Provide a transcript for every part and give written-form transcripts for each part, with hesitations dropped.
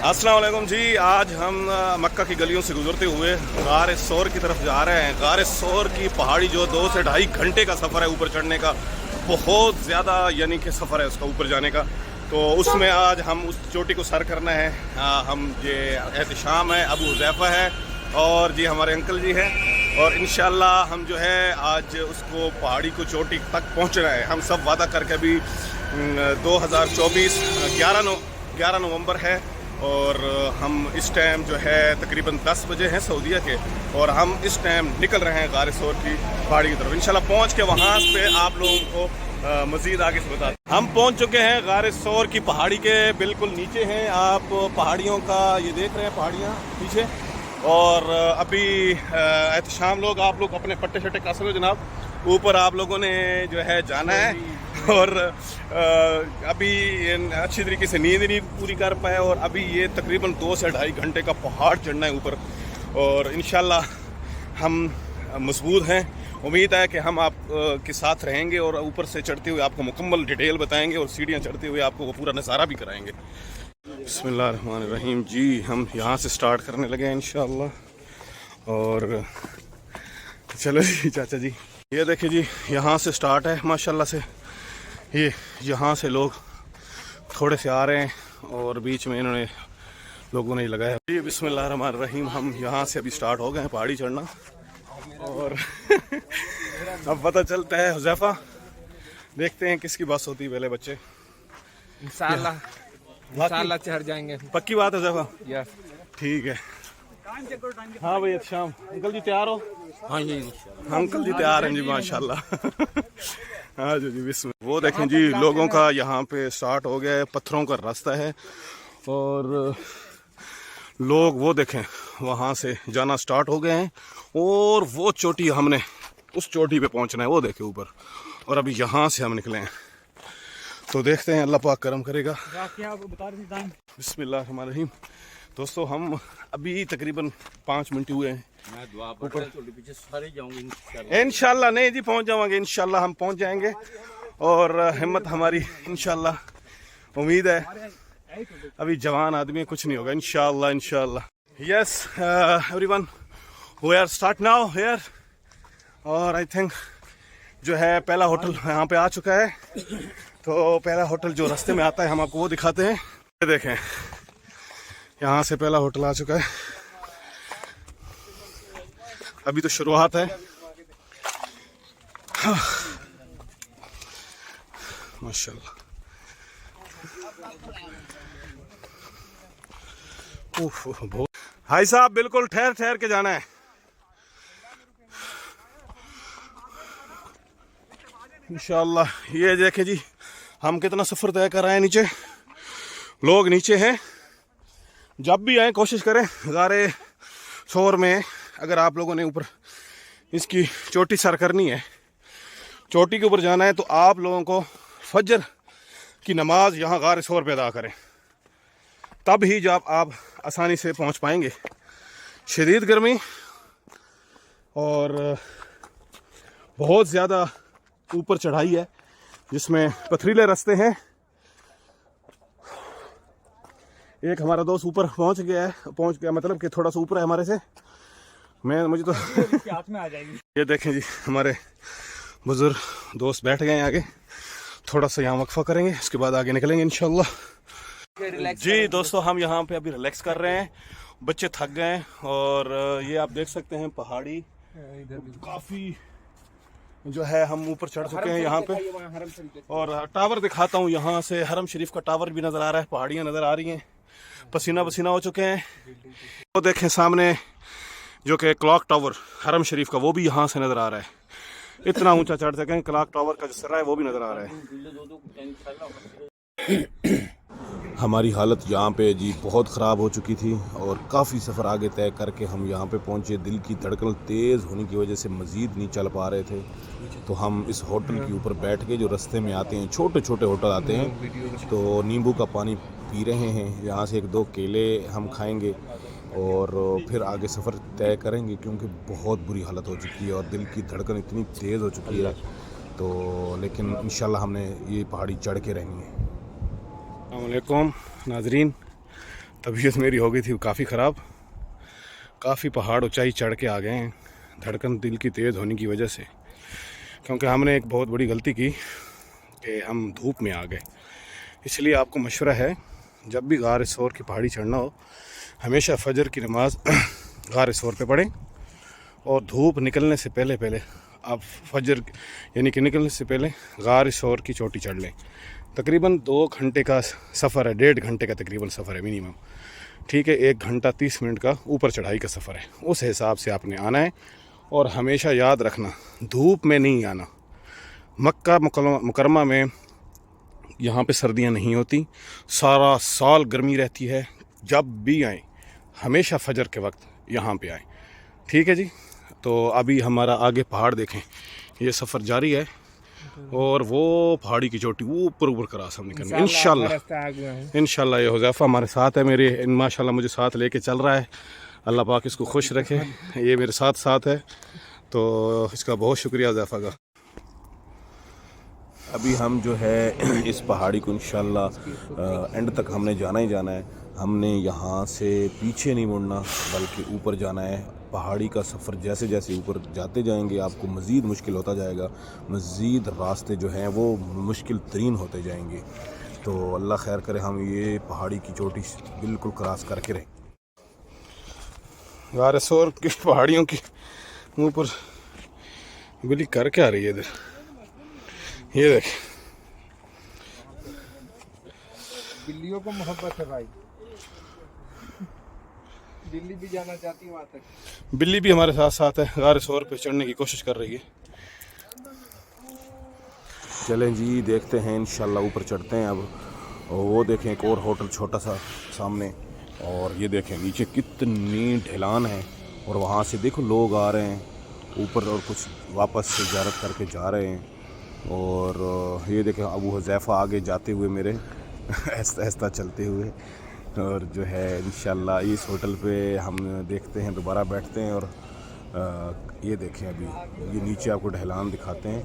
अस्सलाम वालेकुम जी। आज हम मक्का की गलियों से गुजरते हुए गार सौर की तरफ जा रहे हैं। गार सौर की पहाड़ी जो 2 से ढाई घंटे का सफ़र है ऊपर चढ़ने का, बहुत ज़्यादा यानी कि सफ़र है उसका ऊपर जाने का। तो उसमें आज हम उस चोटी को सर करना है। हम ये एहतशाम है, अबू हुज़ैफ़ा है और जी हमारे अंकल जी हैं। और इंशाल्लाह हम जो है आज उसको पहाड़ी को चोटी तक पहुँचना है। हम सब वादा करके अभी 2024 11 नवंबर है और हम इस टाइम जो है तकरीबन 10 बजे हैं सऊदीया के, और हम इस टाइम निकल रहे हैं गार सौर की पहाड़ी की तरफ। इंशाल्लाह पहुंच के वहां पे आप लोगों को मज़ीद आगे से बताते हैं। हम पहुंच चुके हैं गार सौर की पहाड़ी के बिल्कुल नीचे हैं। आप पहाड़ियों का ये देख रहे हैं, पहाड़ियाँ पीछे। और अभी एहतशाम लोग, आप लोग अपने पट्टे शट्टे कासे हो जनाब, ऊपर आप लोगों ने जो है जाना है। और अभी अच्छी तरीके से नींद नहीं पूरी कर पाए, और अभी ये तकरीबन 2 से ढाई घंटे का पहाड़ चढ़ना है ऊपर। और इंशाल्लाह हम मजबूत हैं। उम्मीद है कि हम आप के साथ रहेंगे और ऊपर से चढ़ते हुए आपको मुकम्मल डिटेल बताएंगे और सीढ़ियाँ चढ़ते हुए आपको वो पूरा नज़ारा भी कराएंगे। बिस्मिल्लाहिर्रहमानिर्रहीम जी, हम यहाँ से स्टार्ट करने लगे हैं इंशाल्लाह। और चलो जी चाचा जी, ये देखिए जी, यहाँ से स्टार्ट है माशाल्लाह से। ये यहाँ से लोग थोड़े से आ रहे हैं और बीच में इन्होंने लोगों ने लगाया जी। बिस्मिल्लाहिर्रहमानिर्रहीम, हम यहाँ से अभी स्टार्ट हो गए हैं पहाड़ी चढ़ना। और अब पता चलता है हुज़ैफ़ा, देखते हैं किसकी बस होती है पहले बच्चे। इंशाल्लाह चढ़ जाएंगे। पक्की बात है हुज़ैफ़ा? यस, ठीक है। हाँ भाई, शाम अंकल जी तैयार हो? हाँ जी, अंकल जी तैयार हैं जी माशाल्लाह। हाँ जी बिस्मिल्लाह। वो देखें जी, लोगों का यहाँ पे स्टार्ट हो गया है, पत्थरों का रास्ता है और लोग वो देखें वहाँ से जाना स्टार्ट हो गए हैं। और वो चोटी, हमने उस चोटी पे पहुँचना है, वो देखे ऊपर। और अभी यहाँ से हम निकले हैं, तो देखते हैं अल्लाह पाक करम करेगा। बिस्मिल्लाहिर्रहमानिर्रहीम। दोस्तों, हम अभी तकरीबन 5 मिनट हुए हैं ऊपर। इंशाल्लाह नहीं जी, पहुंच जाएंगे इंशाल्लाह, हम पहुंच जाएंगे। और हिम्मत हमारी इंशाल्लाह, उम्मीद है अभी जवान आदमी, कुछ नहीं होगा इंशाल्लाह इंशाल्लाह। Yes everyone, we are start now here. और आई थिंक जो है पहला होटल यहाँ पे आ चुका है। तो पहला होटल जो रास्ते में आता है हम आपको वो दिखाते हैं। ये देखें, यहाँ से पहला होटल आ चुका है। अभी तो शुरुआत है। माशाल्लाह। भाई साहब, बिल्कुल ठहर ठहर के जाना है। इंशाल्लाह। ये देखे जी, हम कितना सफ़र तय कर रहे हैं। नीचे लोग नीचे हैं। जब भी आए कोशिश करें गारे सौर में, अगर आप लोगों ने ऊपर इसकी चोटी सर करनी है, चोटी के ऊपर जाना है, तो आप लोगों को फजर की नमाज यहाँ गार सौर पे अदा करें, तब ही जब आप आसानी से पहुँच पाएंगे। शदीद गर्मी और बहुत ज़्यादा ऊपर चढ़ाई है, जिसमें पथरीले रास्ते हैं। एक हमारा दोस्त ऊपर पहुँच गया मतलब कि थोड़ा सा ऊपर है हमारे से। मुझे तो हाथ में आ जाएगी। ये देखें जी, हमारे बुजुर्ग दोस्त बैठ गए हैं आगे। थोड़ा सा यहाँ वक्फा करेंगे, उसके बाद आगे निकलेंगे इंशाल्लाह। जी दोस्तों, हम यहाँ पे अभी रिलैक्स कर रहे हैं। बच्चे थक गए हैं। और ये आप देख सकते हैं पहाड़ी काफ़ी जो है, हम ऊपर चढ़ चुके हैं यहाँ पे। और टावर दिखाता हूँ, यहाँ से हरम शरीफ का टावर भी नज़र आ रहा है, पहाड़ियाँ नज़र आ रही हैं। पसीना पसीना हो चुके हैं। वो देखें सामने जो कि क्लॉक टावर हरम शरीफ का, वो भी यहाँ से नज़र आ रहा है। इतना ऊंचा चढ़ सकें, क्लॉक टावर का जो सर्रा है वो भी नज़र आ रहा है। हमारी हालत यहाँ पे जी बहुत ख़राब हो चुकी थी और काफ़ी सफ़र आगे तय करके हम यहाँ पे पहुँचे। दिल की धड़कन तेज़ होने की वजह से मज़ीद नहीं चल पा रहे थे। तो हम इस होटल के ऊपर बैठ के, जो रास्ते में आते हैं छोटे छोटे होटल आते हैं, तो नींबू का पानी पी रहे हैं। यहाँ से 1-2 केले हम खाएंगे और फिर आगे सफ़र तय करेंगे, क्योंकि बहुत बुरी हालत हो चुकी है और दिल की धड़कन इतनी तेज़ हो चुकी है। तो लेकिन इंशाल्लाह हमने ये पहाड़ी चढ़ के रहनी है। अस्सलाम वालेकुम नाजरीन, तबीयत मेरी हो गई थी काफ़ी ख़राब। काफ़ी पहाड़ ऊंचाई चढ़ के आ गए हैं, धड़कन दिल की तेज़ होने की वजह से, क्योंकि हमने एक बहुत बड़ी गलती की कि हम धूप में आ गए। इसलिए आपको मशवरा है, जब भी गार सौर की पहाड़ी चढ़ना हो, हमेशा फजर की नमाज़ गार सौर पे पढ़ें और धूप निकलने से पहले पहले आप फजर यानी कि निकलने से पहले गार सौर की चोटी चढ़ लें। तकरीबन 2 घंटे का सफ़र है, 1.5 घंटे का तकरीबन सफ़र है मिनिमम, ठीक है। 1 घंटा 30 मिनट का ऊपर चढ़ाई का सफ़र है, उस हिसाब से आपने आना है। और हमेशा याद रखना, धूप में नहीं आना। मक्का मुकरमा में यहाँ पे सर्दियाँ नहीं होती, सारा साल गर्मी रहती है। जब भी आए हमेशा फजर के वक्त यहाँ पे आए, ठीक है जी। तो अभी हमारा आगे पहाड़ देखें, ये सफ़र जारी है और वो पहाड़ी की चोटी ऊपर ऊपर क्रास हम निकलेंगे इंशाल्लाह। ये हुज़ैफ़ा हमारे साथ है, मेरे माशाल्लाह मुझे साथ लेके चल रहा है। अल्लाह पाक इसको खुश रखे, ये मेरे साथ है, तो इसका बहुत शुक्रिया हुज़ैफ़ा का। अभी हम जो है इस पहाड़ी को इंशाल्लाह एंड तक हमने जाना ही जाना है। हमने यहाँ से पीछे नहीं मुड़ना, बल्कि ऊपर जाना है। पहाड़ी का सफ़र जैसे जैसे ऊपर जाते जाएंगे आपको मज़ीद मुश्किल होता जाएगा, मज़ीद रास्ते जो हैं वो मुश्किल तरीन होते जाएंगे। तो अल्लाह खैर करे, हम ये पहाड़ी की चोटी बिल्कुल क्रॉस करके रहें। गार सौर की पहाड़ियों की ऊपर बिल्ली कर क्या रही है इधर, ये देख। बिल्लियों को मोहब्बत है भाई, बिल्ली भी जाना चाहती है वहाँ तक। बिल्ली भी हमारे साथ साथ है, गार सौर पे चढ़ने की कोशिश कर रही है। चलें जी, देखते हैं इंशाल्लाह ऊपर चढ़ते हैं अब। और वो देखें एक और होटल छोटा सा सामने, और ये देखें नीचे कितनी ढलान है, और वहाँ से देखो लोग आ रहे हैं ऊपर और कुछ वापस से ज़ियारत करके जा रहे हैं। और ये देखें अबू हुज़ैफ़ा आगे जाते हुए मेरे आहिस्ता आहिस्ता चलते हुए। और जो है इंशाल्लाह इस होटल पे हम देखते हैं, दोबारा बैठते हैं। और ये देखें अभी ये नीचे आपको ढलान दिखाते हैं,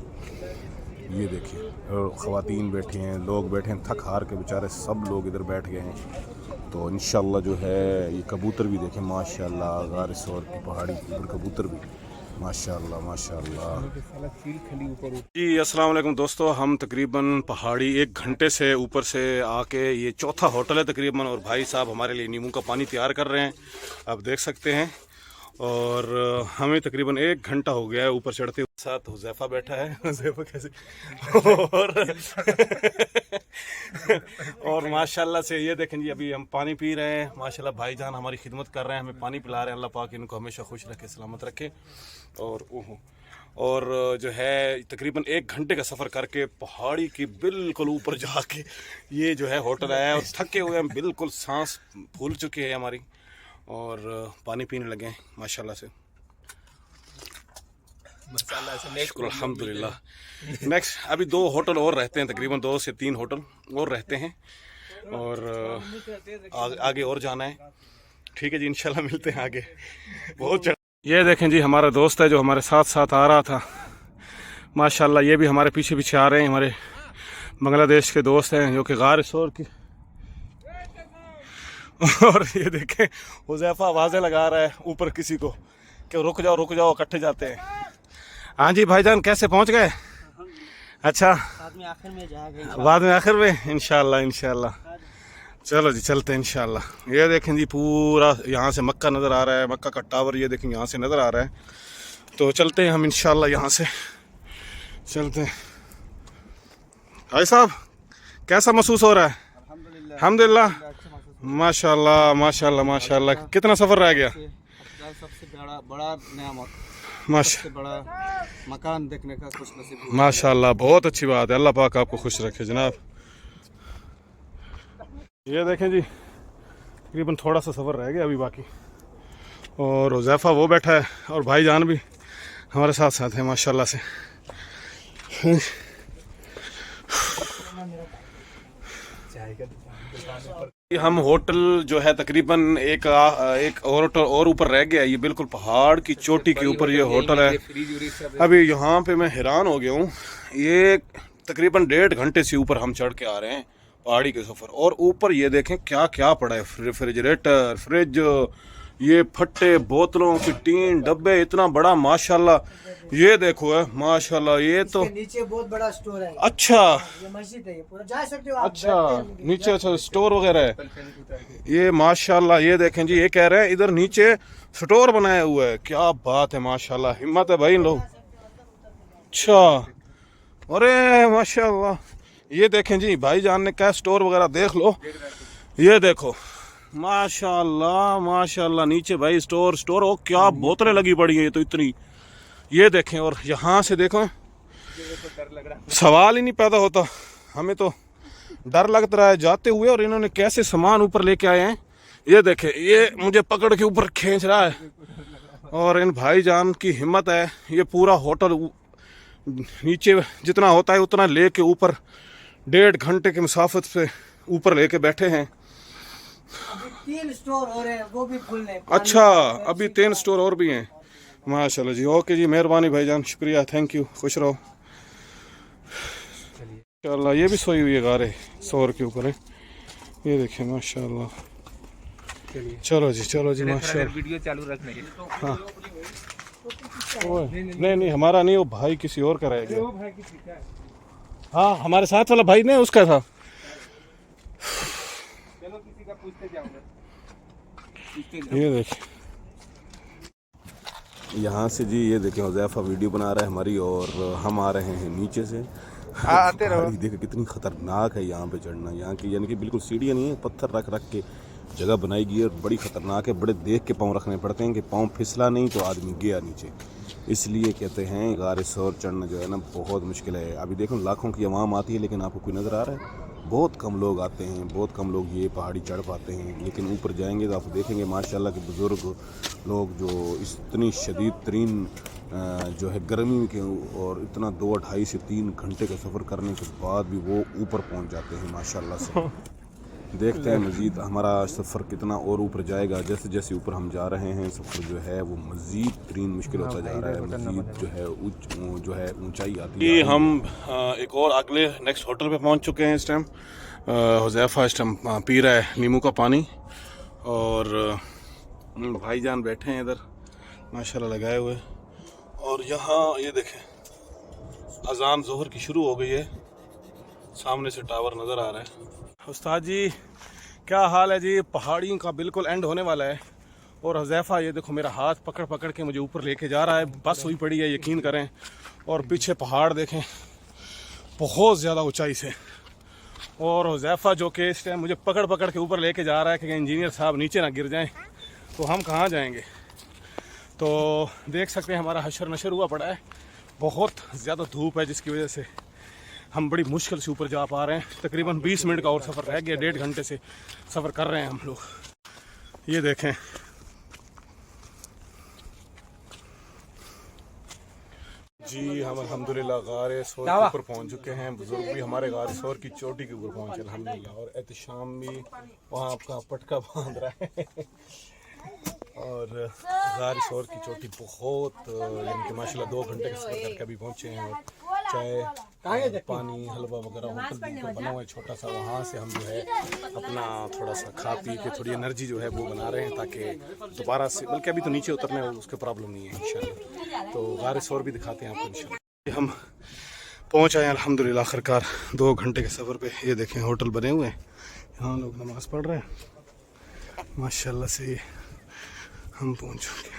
ये देखिए। और ख़वातीन बैठी हैं, लोग बैठे हैं, थक हार के बेचारे सब लोग इधर बैठ गए हैं। तो इंशाल्लाह जो है ये कबूतर भी देखें माशाल्लाह, गार सौर की पहाड़ी के ऊपर कबूतर भी माशाल्लाह माशाल्लाह। जी अस्सलाम वालेकुम दोस्तों, हम तकरीबन पहाड़ी 1 घंटे से ऊपर से आके, ये चौथा होटल है तकरीबन, और भाई साहब हमारे लिए नींबू का पानी तैयार कर रहे हैं, आप देख सकते हैं। और हमें तकरीबन 1 घंटा हो गया है ऊपर चढ़ते हुए। साथ हुज़ैफ़ा बैठा है, हुज़ैफ़ा कैसे और माशाल्लाह से ये देखें जी, अभी हम पानी पी रहे हैं। माशाल्लाह भाईजान हमारी खिदमत कर रहे हैं, हमें पानी पिला रहे हैं। अल्लाह पाक इनको हमेशा खुश रखे, सलामत रखे। और जो है तकरीबन 1 घंटे का सफ़र करके पहाड़ी की बिल्कुल ऊपर जाके ये जो है होटल आया है, और थके हुए हम बिल्कुल सांस फूल चुकी है हमारी, और पानी पीने लगे हैं माशाल्लाह से। अल्हम्दुलिल्लाह। नेक्स्ट अभी 2 होटल और रहते हैं, तकरीबन 2 से 3 होटल और रहते हैं, और आगे और जाना है, ठीक है जी। इंशाल्लाह मिलते हैं आगे। बहुत ये देखें जी, हमारा दोस्त है जो हमारे साथ साथ आ रहा था माशाल्लाह, ये भी हमारे पीछे पीछे आ रहे हैं। हमारे बांग्लादेश के दोस्त हैं जो कि गार सौर की और ये देखें हुज़ैफ़ा आवाज़ें लगा रहा है ऊपर किसी को कि रुक जाओ इकट्ठे जाते हैं। हाँ जी भाईजान, कैसे पहुंच गए? अच्छा, बाद में आखिर में इंशाल्लाह। चलो जी चलते हैं इंशाल्लाह। ये देखें जी, पूरा यहाँ से मक्का नज़र आ रहा है, मक्का का टावर ये देखें यहाँ से नज़र आ रहा है। तो चलते हैं हम इंशाल्लाह, यहाँ से चलते हैं। भाई साहब कैसा महसूस हो रहा है? अल्हम्दुलिल्लाह माशाल्लाह। कितना सफ़र रह गया? सबसे बड़ा नेमत, सबसे बड़ा मकान देखने का खुश नसीब माशाल्लाह, बहुत अच्छी बात है। अल्लाह पाक आपको खुश रखे जनाब। ये देखें जी, तकरीबन थोड़ा सा सफ़र रह गया अभी बाकी, और हुज़ैफ़ा वो बैठा है, और भाईजान भी हमारे साथ साथ हैं माशाल्लाह से। हम होटल जो है तकरीबन एक होटल और ऊपर रह गया, ये बिल्कुल पहाड़ की चोटी के ऊपर ये होटल है। अभी यहाँ पे मैं हैरान हो गया हूँ, ये तकरीबन 1.5 घंटे से ऊपर हम चढ़ के आ रहे हैं, पहाड़ी के सफ़र। और ऊपर ये देखें क्या क्या पड़ा है, रेफ्रिजरेटर, फ्रिज, ये फट्टे, बोतलों की टीन, डब्बे, इतना बड़ा माशाल्लाह। ये देखो है माशाल्लाह, ये तो नीचे बहुत बड़ा स्टोर है। अच्छा, ये मस्जिद है, ये पूरा जा सकते हो आप। अच्छा नीचे अच्छा स्टोर वगैरह है ये माशाल्लाह। ये देखें जी, ये कह रहे हैं इधर नीचे स्टोर बनाया हुआ है। क्या बात है माशाल्लाह, हिम्मत है भाई इन लोग। अच्छा, अरे माशाल्लाह, ये देखें जी भाईजान ने क्या स्टोर वगैरह देख लो। ये देखो माशाल्लाह माशाल्लाह, नीचे भाई स्टोर ओ क्या बोतलें लगी पड़ी हैं ये तो इतनी। ये देखें, और यहाँ से देखो सवाल ही नहीं पैदा होता, हमें तो डर लगता रहा है जाते हुए। और इन्होंने कैसे सामान ऊपर लेके आए हैं, ये देखें, ये मुझे पकड़ के ऊपर खींच रहा है। और इन भाईजान की हिम्मत है, ये पूरा होटल नीचे जितना होता है उतना लेके ऊपर 1.5 घंटे की मुसाफत से ऊपर लेके बैठे हैं। अभी 3 स्टोर हो रहे हैं, वो भी खुलने। अच्छा, अभी 3 स्टोर और भी हैं। माशाल्लाह जी, ओके जी, मेहरबानी भाईजान, शुक्रिया, थैंक यू, खुश रहो। माशाल्लाह, ये भी सोई हुई है गारे सौर के ऊपर है, ये देखिए माशाल्लाह। चलो जी माशाल्लाह, वीडियो चालू रखने के। हाँ नहीं हमारा नहीं, वो भाई किसी और का रहेगा। वो भाई किसी का है। हाँ, हमारे साथ वाला भाई नहीं उसका था। चलो किसी का पूछते जाऊंगा। ये देखिए, यहाँ से जी ये देखें हुज़ैफा वीडियो बना रहा है हमारी, और हम आ रहे हैं नीचे से। आते रहो। देखो कितनी खतरनाक है यहाँ पे चढ़ना, यहाँ की यानी कि बिल्कुल सीढ़ियाँ नहीं है, पत्थर रख रख के जगह बनाई गई है, और बड़ी खतरनाक है। बड़े देख के पाँव रखने पड़ते हैं कि पाँव फिसला नहीं तो आदमी गया नीचे। इसलिए कहते हैं गारे सौर चढ़ना जो है ना बहुत मुश्किल है। अभी देखो लाखों की आवाम आती है, लेकिन आपको कोई नज़र आ रहा है? बहुत कम लोग आते हैं, बहुत कम लोग ये पहाड़ी चढ़ पाते हैं। लेकिन ऊपर जाएंगे तो आप देखेंगे माशाल्लाह के बुज़ुर्ग लोग जो इतनी शदीद तरीन जो है गर्मी के, और इतना 2, 2.5 से 3 घंटे का सफ़र करने के बाद भी वो ऊपर पहुंच जाते हैं माशाल्लाह से। देखते हैं मज़ीद हमारा सफ़र कितना और ऊपर जाएगा। जैसे जैसे ऊपर हम जा रहे हैं, सफ़र जो है वो मज़ीद तरीन मुश्किल होता जा रहा है, मज़ीद जो है ऊंचाई आती है। हम एक और अगले नेक्स्ट होटल पे पहुंच चुके हैं। इस टाइम हुज़ैफा इस टाइम पी रहा है नींबू का पानी, और भाईजान बैठे हैं इधर माशाल्लाह लगाए हुए। और यहाँ ये देखें अजान ज़ोहर की शुरू हो गई है, सामने से टावर नज़र आ रहा है। उस्ताद जी क्या हाल है जी? पहाड़ियों का बिल्कुल एंड होने वाला है, और हुज़ैफा ये देखो मेरा हाथ पकड़ पकड़ के मुझे ऊपर लेके जा रहा है। बस हुई पड़ी है, यकीन करें। और पीछे पहाड़ देखें बहुत ज़्यादा ऊंचाई से, और हुज़ैफा जो कि इस टाइम मुझे पकड़ पकड़ के ऊपर लेके जा रहा है कि इंजीनियर साहब नीचे ना गिर जाएं, तो हम कहाँ जाएंगे। तो देख सकते हैं हमारा हशर नशर हुआ पड़ा है, बहुत ज़्यादा धूप है जिसकी वजह से हम बड़ी मुश्किल से ऊपर जा पा रहे हैं। तकरीबन 20 मिनट का और सफ़र रह गया, 1.5 घंटे से सफ़र कर रहे हैं हम लोग। ये देखें जी, हम अल्हम्दुलिल्लाह गारे सौर के ऊपर पहुंच चुके हैं। बुजुर्ग भी हमारे गारे सौर की चोटी के ऊपर पहुंचे अल्हम्दुलिल्लाह, और एहतशाम भी वहाँ आपका पटका बांध रहा है। और गारे सौर की चोटी बहुत यानी कि माशाल्लाह 2 घंटे का सफ़र करके अभी पहुँचे हैं। और चाय, पानी, हलवा वगैरह होटल भी बना हुआ है छोटा सा, वहाँ से हम जो है अपना थोड़ा सा खा पी के थोड़ी एनर्जी जो है वो बना रहे हैं, ताकि दोबारा से, बल्कि अभी तो नीचे उतरने उसके प्रॉब्लम नहीं है इंशाल्लाह। तो गारे सौर भी दिखाते हैं आपको इंशाल्लाह। हम पहुँच आए अल्हम्दुलिल्लाह आखिरकार 2 घंटे के सफ़र पे। ये देखें होटल बने हुए हैं, यहाँ लोग नमाज़ पढ़ रहे हैं माशाल्लाह से। हम पहुँच चुके हैं।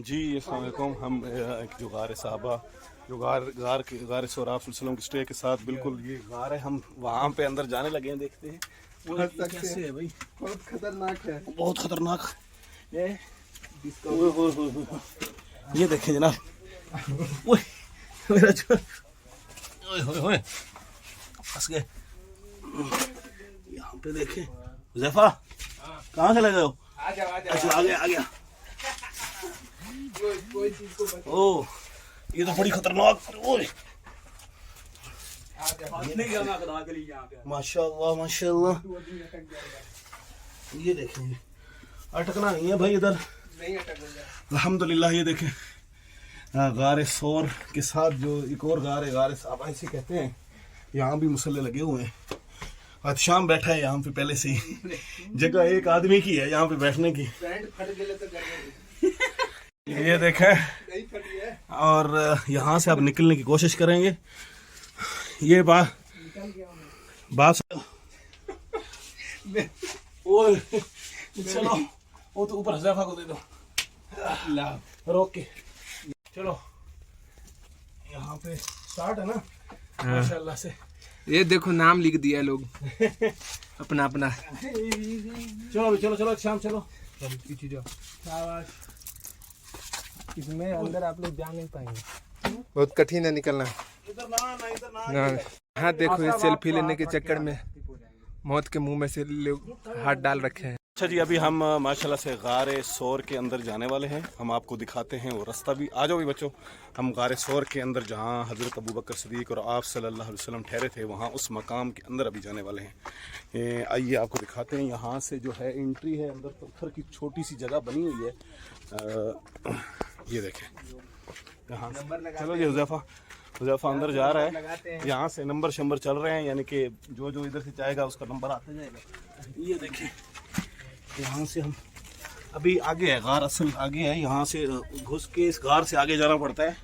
जी अस्सलाम वालेकुम। हम एक जो गार साहबा जो गार सौराफ वसल्लम के स्टे के साथ बिल्कुल ये गार है, हम वहाँ पे अंदर जाने लगे हैं। देखते हैं वो कैसे है भाई, बहुत खतरनाक है, बहुत खतरनाक। ये देखें जनाब, मेरा जो फंस गए यहाँ पे। देखें हुज़ैफा कहाँ चले गए हो? अच्छा आ गया कोई चीज को बच ओह ये तो बड़ी खतरनाक। ओए माशाल्लाह माशाल्लाह। ये देखें अटकना नहीं है भाई इधर, नहीं अटकेगा। अल्हम्दुलिल्लाह। ये देखें गारे सौर के साथ जो एक और गार है, गारे साहब ऐसे कहते हैं। यहाँ भी मुसल्ले लगे हुए हैं। आज शाम बैठा है यहाँ पे पहले से ही। जगह एक आदमी की है यहाँ पे बैठने की। पैंट फट गए तो ये देखें नहीं फटी है। और यहाँ से अब निकलने की कोशिश करेंगे। ये बात ओए चलो वो तो ऊपर हज़ैफा को दे दो, रोक के चलो। यहाँ पे स्टार्ट है ना माशाल्लाह से। ये देखो नाम लिख दिया लोग अपना अपना। चलो चलो चलो शाम चलो पीछे जाओ। शाबाश। इसमें अंदर आप लोग जा नहीं पाएंगे, बहुत कठिन है निकलना। इधर ना इधर ना हाँ देखो ये सेल्फी लेने के चक्कर में मौत के मुंह में से लोग हाथ डाल रखे हैं। अच्छा जी अभी हम माशाल्लाह से गारे सौर के अंदर जाने वाले हैं। हम आपको दिखाते हैं वो रास्ता भी। आ जाओ भी बच्चों। हम गारे सौर के अंदर जहाँ हज़रत अबू बकर सिद्दीक़ और आप सल्लल्लाहु अलैहि वसल्लम ठहरे थे वहाँ उस मकाम के अंदर अभी जाने वाले हैं। आइए आपको दिखाते हैं। यहाँ से जो है एंट्री है अंदर, पत्थर की छोटी सी जगह बनी हुई है। ये देखें यहाँ चलो जी हुज़ैफा अंदर जा रहा है। यहाँ से नंबर शंबर चल रहे हैं, यानी कि जो जो इधर से जाएगा उसका नंबर आता जाएगा। ये देखें यहाँ से हम अभी आगे है, गार असल आगे है। यहाँ से घुस के इस गार से आगे जाना पड़ता है।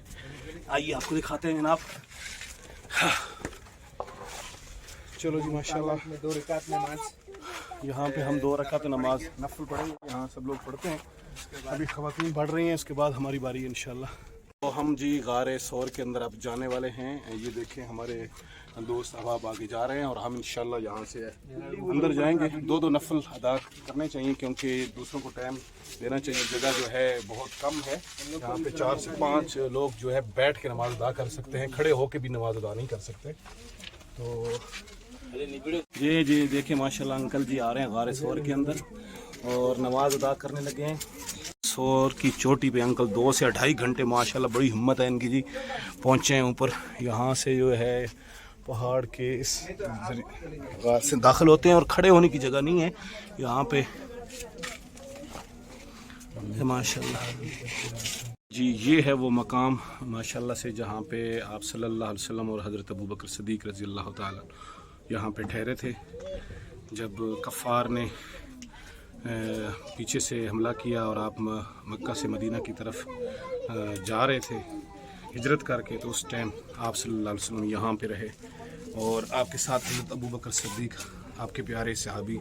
आइए आपको दिखाते हैं जनाब। चलो जी माशाल्लाह। 2 रकात नमाज यहाँ पे हम 2 रकात नमाज नफल पढ़ेंगे। यहाँ सब लोग पढ़ते हैं। अभी ख़वातीन पढ़ रही हैं, उसके बाद हमारी बारी है इंशाल्लाह। तो हम जी गारे सौर के अंदर अब जाने वाले हैं। ये देखें हमारे दोस्त अहबाब आगे जा रहे हैं और हम इंशाल्लाह यहाँ से अंदर जाएंगे। 2 नफल अदा करने चाहिए क्योंकि दूसरों को टाइम देना चाहिए। जगह जो है बहुत कम है। यहाँ पे 4 से 5 लोग जो है बैठ के नमाज अदा कर सकते हैं, खड़े होके भी नमाज अदा नहीं कर सकते। तो जी देखें माशाल्लाह अंकल जी आ रहे हैं गारे सौर के अंदर और नमाज अदा करने लगे हैं। सौर की चोटी पे अंकल 2 से 2.5 घंटे माशाल्लाह बड़ी हिम्मत है इनकी जी, पहुँचे हैं ऊपर। यहाँ से जो है पहाड़ के इस गार से दाखिल होते हैं और खड़े होने की जगह नहीं है यहाँ पे माशाल्लाह जी। ये है वो मकाम माशाल्लाह से जहाँ पे आप सल्लल्लाहु अलैहि वसल्लम और हज़रत अबू बकर सिद्दीक़ रज़ी अल्लाह ताला यहाँ पे ठहरे थे जब कफ़ार ने पीछे से हमला किया और आप मक्का से मदीना की तरफ जा रहे थे हिजरत करके। तो उस टाइम आप सल्लल्लाहु अलैहि वसल्लम यहाँ पे रहे और आपके साथ हज़रत अबू बकर सिद्दीक़ आपके प्यारे सहाबी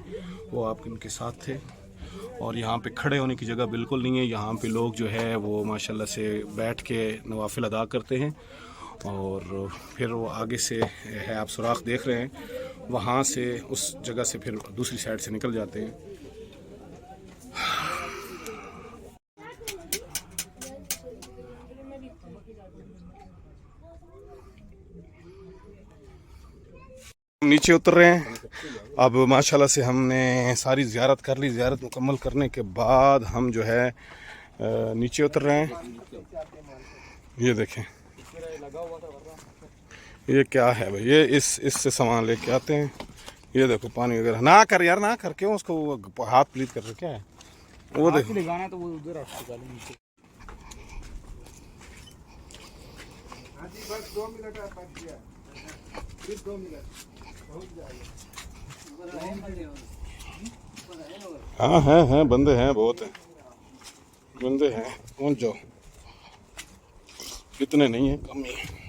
वो आपके उनके साथ थे। और यहाँ पे खड़े होने की जगह बिल्कुल नहीं है। यहाँ पे लोग जो है वो माशाल्लाह से बैठ के नवाफिल अदा करते हैं और फिर वो आगे से है आप सुराख देख रहे हैं, वहाँ से उस जगह से फिर दूसरी साइड से निकल जाते हैं। नीचे उतर रहे हैं अब माशाल्लाह से। हमने सारी ज़ियारत कर ली। ज़ियारत मुकम्मल करने के बाद हम जो है नीचे उतर रहे हैं। ये देखें ये क्या है भाई, ये इससे सामान लेके आते हैं। ये देखो पानी वगैरह ना कर यार, ना कर क्यों उसको हाथ प्लीज कर रहे क्या है वो देखो। तो वो उधर बस 2 मिनट सिर्फ 2 मिनट। हाँ हैं बंदे हैं, बहुत हैं बंदे हैं। पहुंच जाओ, इतने नहीं है, कम ही है।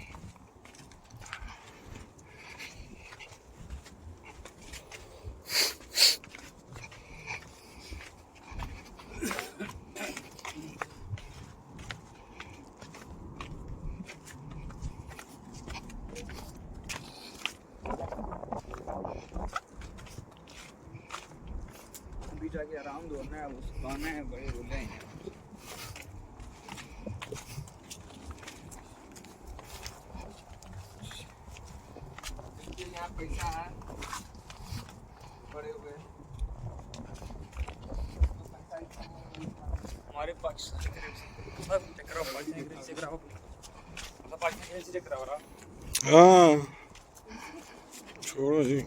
अभी जाके आराम दौड़ना है, उस गाना है बड़े बोल रहे हैं। यहाँ पैसा है पड़े हुए हमारे पास। हाँ छोड़ो जी।